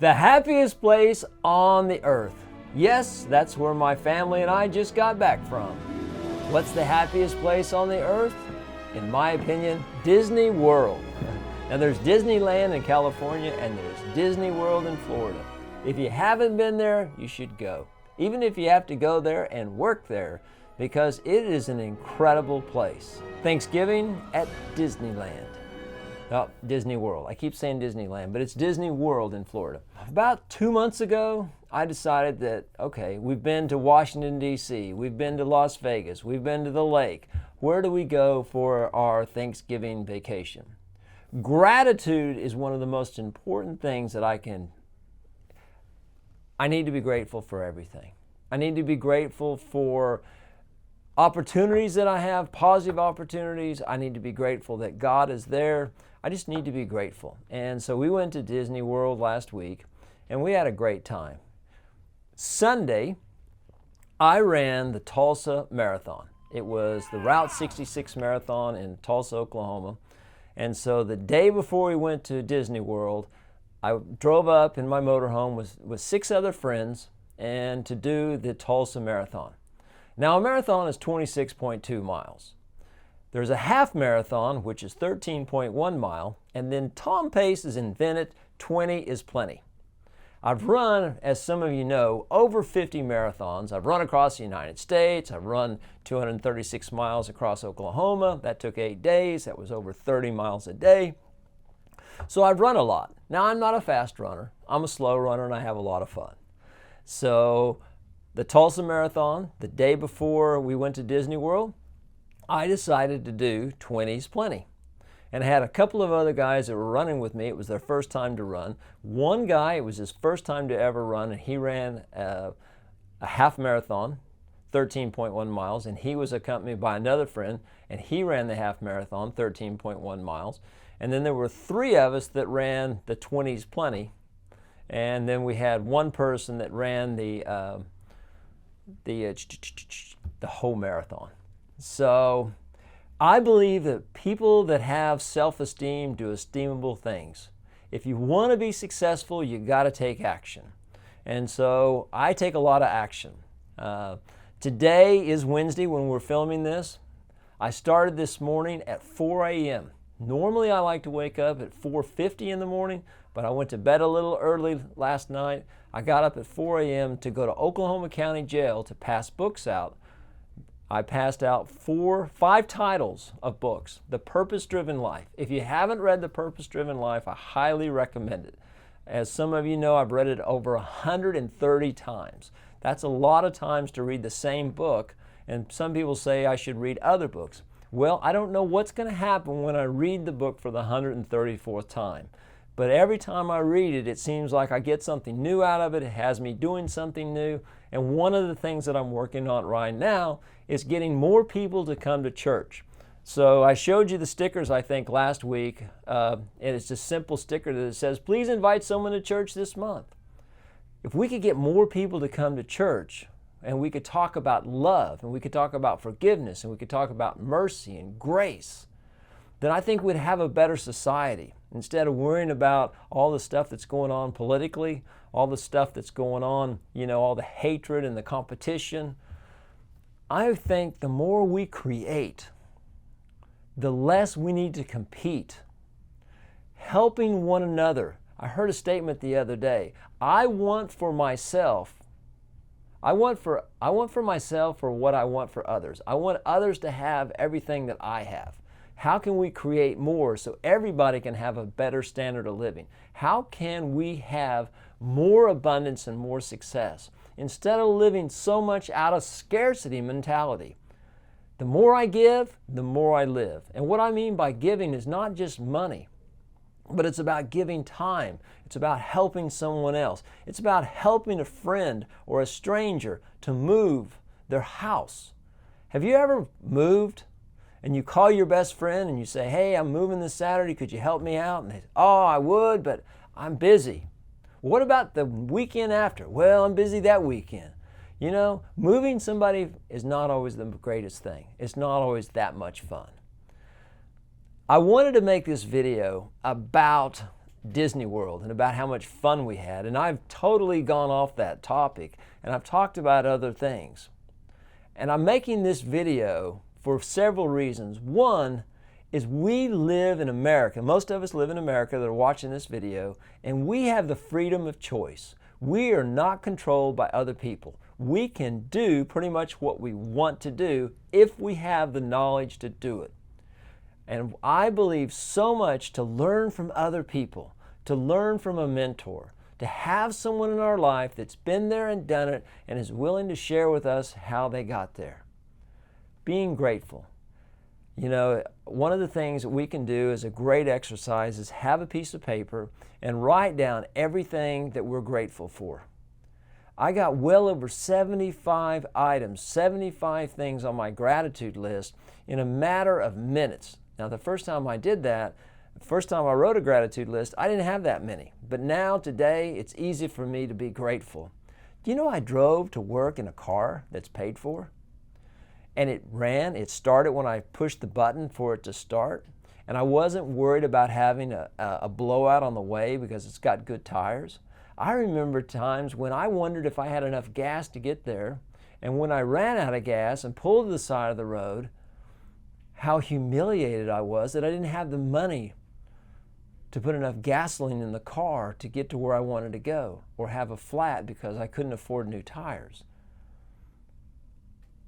The happiest place on the earth. Yes, that's where my family and I just got back from. What's the happiest place on the earth? In my opinion, Disney World. Now there's Disneyland in California and there's Disney World in Florida. If you haven't been there, you should go. Even if you have to go there and work there, because it is an incredible place. Thanksgiving at Disneyland. Oh, Disney World. I keep saying Disneyland, but it's Disney World in Florida. About 2 months ago, I decided that, okay, we've been to Washington, D.C., we've been to Las Vegas, we've been to the lake. Where do we go for our Thanksgiving vacation? Gratitude is one of the most important things that I need to be grateful for everything. I need to be grateful for opportunities that I have, positive opportunities. I need to be grateful that God is there. I just need to be grateful. And so we went to Disney World last week and we had a great time. Sunday, I ran the Tulsa Marathon. It was the Route 66 Marathon in Tulsa, Oklahoma. And so the day before we went to Disney World, I drove up in my motorhome with 6 other friends and to do the Tulsa Marathon. Now a marathon is 26.2 miles. There's a half marathon, which is 13.1 mile, and then Tom Pace has invented 20 is plenty. I've run, as some of you know, over 50 marathons. I've run across the United States. I've run 236 miles across Oklahoma. That took 8 days. That was over 30 miles a day. So I've run a lot. Now I'm not a fast runner. I'm a slow runner and I have a lot of fun. So the Tulsa Marathon, the day before we went to Disney World, I decided to do 20's plenty. And I had a couple of other guys that were running with me. It was their first time to run. One guy, it was his first time to ever run, and he ran a half marathon, 13.1 miles, and he was accompanied by another friend, and he ran the half marathon, 13.1 miles. And then there were 3 of us that ran the 20's plenty, and then we had one person that ran the whole marathon. So I believe that people that have self-esteem do esteemable things. If you want to be successful, you got to take action. And so I take a lot of action. Today is Wednesday when we're filming this. I started this morning at 4 a.m. Normally I like to wake up at 4:50 in the morning, but I went to bed a little early last night. I got up at 4 a.m. to go to Oklahoma County Jail to pass books out. I passed out 5 titles of books. The Purpose-Driven Life. If you haven't read The Purpose-Driven Life, I highly recommend it. As some of you know, I've read it over 130 times. That's a lot of times to read the same book, and some people say I should read other books. Well, I don't know what's going to happen when I read the book for the 134th time. But every time I read it, it seems like I get something new out of it. It has me doing something new. And one of the things that I'm working on right now is getting more people to come to church. So I showed you the stickers, I think, last week. And it's a simple sticker that says, please invite someone to church this month. If we could get more people to come to church, and we could talk about love, and we could talk about forgiveness, and we could talk about mercy and grace, then I think we'd have a better society. Instead of worrying about all the stuff that's going on politically, all the stuff that's going on, all the hatred and the competition, I think the more we create, the less we need to compete. Helping one another. I heard a statement the other day. I want for myself for what I want for others. I want others to have everything that I have. How can we create more so everybody can have a better standard of living? How can we have more abundance and more success? Instead of living so much out of scarcity mentality. The more I give, the more I live. And what I mean by giving is not just money, but it's about giving time. It's about helping someone else. It's about helping a friend or a stranger to move their house. Have you ever moved and you call your best friend and you say, hey, I'm moving this Saturday, could you help me out? And they say, oh, I would, but I'm busy. What about the weekend after? Well, I'm busy that weekend. Moving somebody is not always the greatest thing. It's not always that much fun. I wanted to make this video about Disney World and about how much fun we had. And I've totally gone off that topic, and I've talked about other things. And I'm making this video for several reasons. One is we live in America. Most of us live in America that are watching this video, and we have the freedom of choice. We are not controlled by other people. We can do pretty much what we want to do if we have the knowledge to do it. And I believe so much to learn from other people, to learn from a mentor, to have someone in our life that's been there and done it and is willing to share with us how they got there. Being grateful. You know, one of the things that we can do as a great exercise is have a piece of paper and write down everything that we're grateful for. I got well over 75 items, 75 things on my gratitude list in a matter of minutes. Now, the first time I did that, the first time I wrote a gratitude list, I didn't have that many. But now, today, it's easy for me to be grateful. Do you know I drove to work in a car that's paid for? And it started when I pushed the button for it to start. And I wasn't worried about having a blowout on the way because it's got good tires. I remember times when I wondered if I had enough gas to get there. And when I ran out of gas and pulled to the side of the road, how humiliated I was that I didn't have the money to put enough gasoline in the car to get to where I wanted to go, or have a flat because I couldn't afford new tires.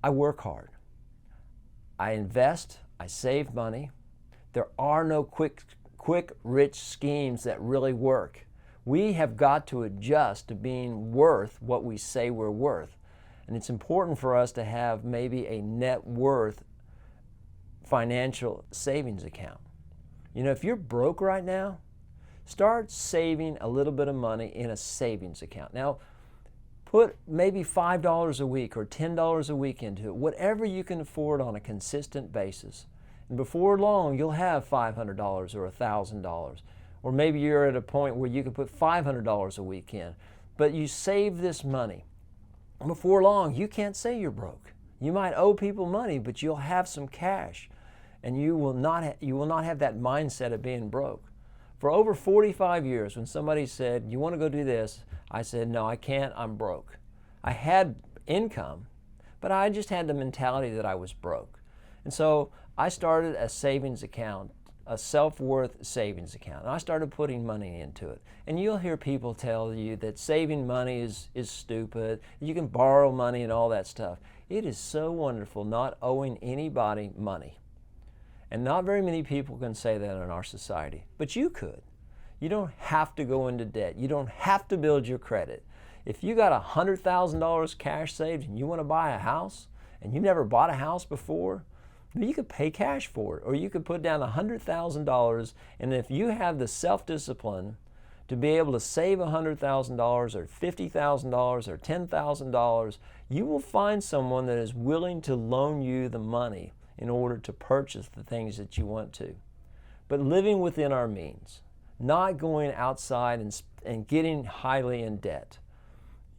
I work hard. I invest. I save money. There are no quick, rich schemes that really work. We have got to adjust to being worth what we say we're worth. And it's important for us to have maybe a net worth financial savings account. You know, if you're broke right now, start saving a little bit of money in a savings account. Now, put maybe $5 a week or $10 a week into it, whatever you can afford on a consistent basis. And before long, you'll have $500 or $1,000. Or maybe you're at a point where you can put $500 a week in. But you save this money. And before long, you can't say you're broke. You might owe people money, but you'll have some cash. And you will not have that mindset of being broke. For over 45 years, when somebody said, "You want to go do this?" I said, "No, I can't, I'm broke." I had income, but I just had the mentality that I was broke. And so I started a savings account, a self-worth savings account. And I started putting money into it. And you'll hear people tell you that saving money is stupid, you can borrow money and all that stuff. It is so wonderful not owing anybody money. And not very many people can say that in our society, but you could. You don't have to go into debt. You don't have to build your credit. If you got $100,000 cash saved and you want to buy a house and you never bought a house before, you could pay cash for it, or you could put down $100,000, and if you have the self-discipline to be able to save $100,000 or $50,000 or $10,000, you will find someone that is willing to loan you the money in order to purchase the things that you want to. But living within our means, not going outside and getting highly in debt.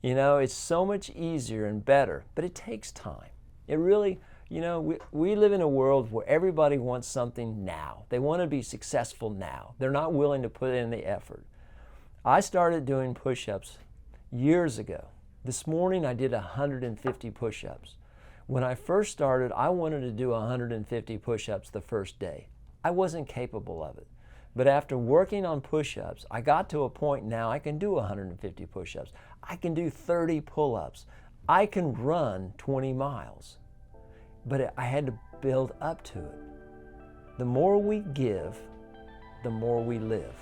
You know, it's so much easier and better, but it takes time. It really, you know, we live in a world where everybody wants something now. They want to be successful now. They're not willing to put in the effort. I started doing push-ups years ago. This morning I did 150 push-ups. When I first started, I wanted to do 150 push-ups the first day. I wasn't capable of it. But after working on push-ups, I got to a point now I can do 150 push-ups. I can do 30 pull-ups. I can run 20 miles. But I had to build up to it. The more we give, the more we live.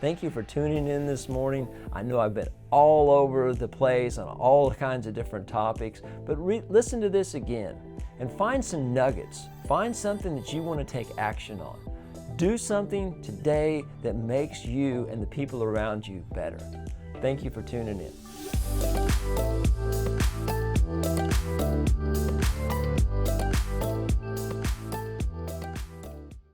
Thank you for tuning in this morning. I know I've been all over the place on all kinds of different topics, but listen to this again and find some nuggets. Find something that you want to take action on. Do something today that makes you and the people around you better. Thank you for tuning in.